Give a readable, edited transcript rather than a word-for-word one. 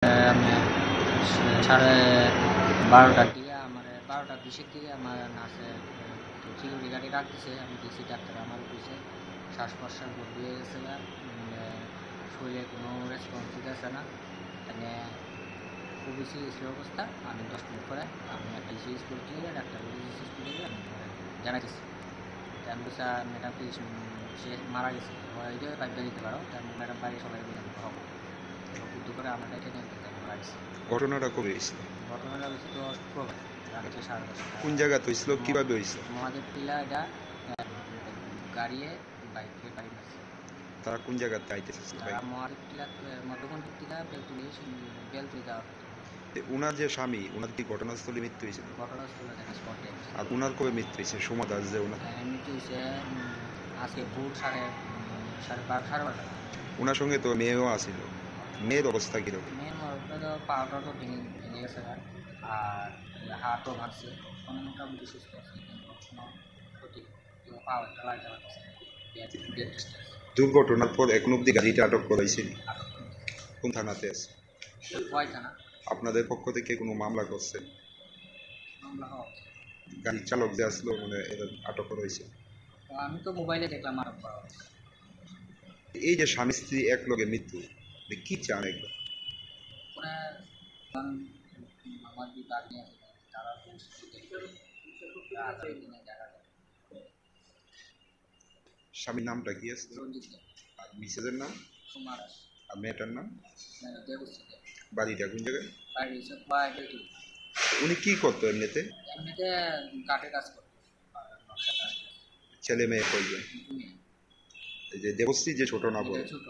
আমি সাড়ে 12টার দিকে আমার 12টা 20-এর দিকে আমার নার্সে সিকিউরিটি গার্ডে রাখতেছে। আমি দেখছি ডাক্তার আমার বলছে শ্বাস প্রশ্বাস বন্ধ হয়ে গেছে না, শরীরে কোনো রেসপন্স দিতেছে না, মানে খুবই সিরিয়াস অবস্থা। আমি 10 মিনিট পরে আমি একটা সিরিয়াস করতে গেলে ডাক্তার বলে সিরিয়াস করতে গেলে আমি জানাইতেছি। আমি বলছি ম্যাডাম প্লিজ সে মারা গেছে, এইটাই পাইপটা দিতে পারো। ম্যাডাম বাইরে সবাই বলে আমি হবো বুদ্ধ করে আমার এটা নিয়ে মারা গেছে। ঘটনাটা কবে হয়েছিল? ঘটনাটা হয়েছে তো শুক্রবার রাত্রে 10:30। কোন জায়গাতে হয়েছিল, কিভাবে হয়েছিল? মহাদেব টিলা এটা গাড়িয়ে বাইকে বাড়ি মারছে। তারা কোন জায়গাতে আইতেছিল? তারা মহাদেব টিলা মধ্যকণ্ঠের টিলা বেলতুলি যাওয়ার উনার যে স্বামী, উনার কি ঘটনাস্থলে মৃত্যু হয়েছিল? ঘটনাস্থলে দেখা স্পটে। আর উনার কবে মৃত্যু হয়েছে? সোমা দাস যে উনার মৃত্যু হয়েছে আজকে ভোর 12:30। উনার সঙ্গে তো মেয়েও আসিল। মেয়ের অবস্থা কিরকম? মেন তো পাওয়াটা তো ভেঙে গেছে আর হাতও ভাঙছে। কোনো মোটামুটি সুস্থ আছে, কিন্তু কোনো ক্ষতি পাওয়ারটা লাগতে পারতেছে। দুর্ঘটনার পর এখন অব্দি গাড়িটা আটক করাইছিল? কোন থানাতে আছে? ভয় থানা আপনাদের পক্ষ থেকে কোনো মামলা করছে? মামলা হওয়া গাড়ির চালক যে আসলো মানে এদের আটক করা হয়েছে? আমি তো মোবাইলে দেখলাম আরোপ করা হয়েছে। এই যে স্বামী স্ত্রী এক লগে মৃত্যু, কি চান একবার? ওরা আমার বিভাগ নিয়ে আছে, তারা স্বামীর নামটা কি আছে? রঞ্জিত আর মিসেসের নাম? কুমার আর মেয়েটার নাম? দেবশ্রী বাড়িটা কোন জায়গায়? বাড়ি হচ্ছে বাইরে। উনি কি করতো এমনিতে? এমনিতে কাঠের কাজ করতো। ছেলে মেয়ে কয়জন? মেয়ে এই যে দেবশ্রী যে ছোট না বড়? ছোট।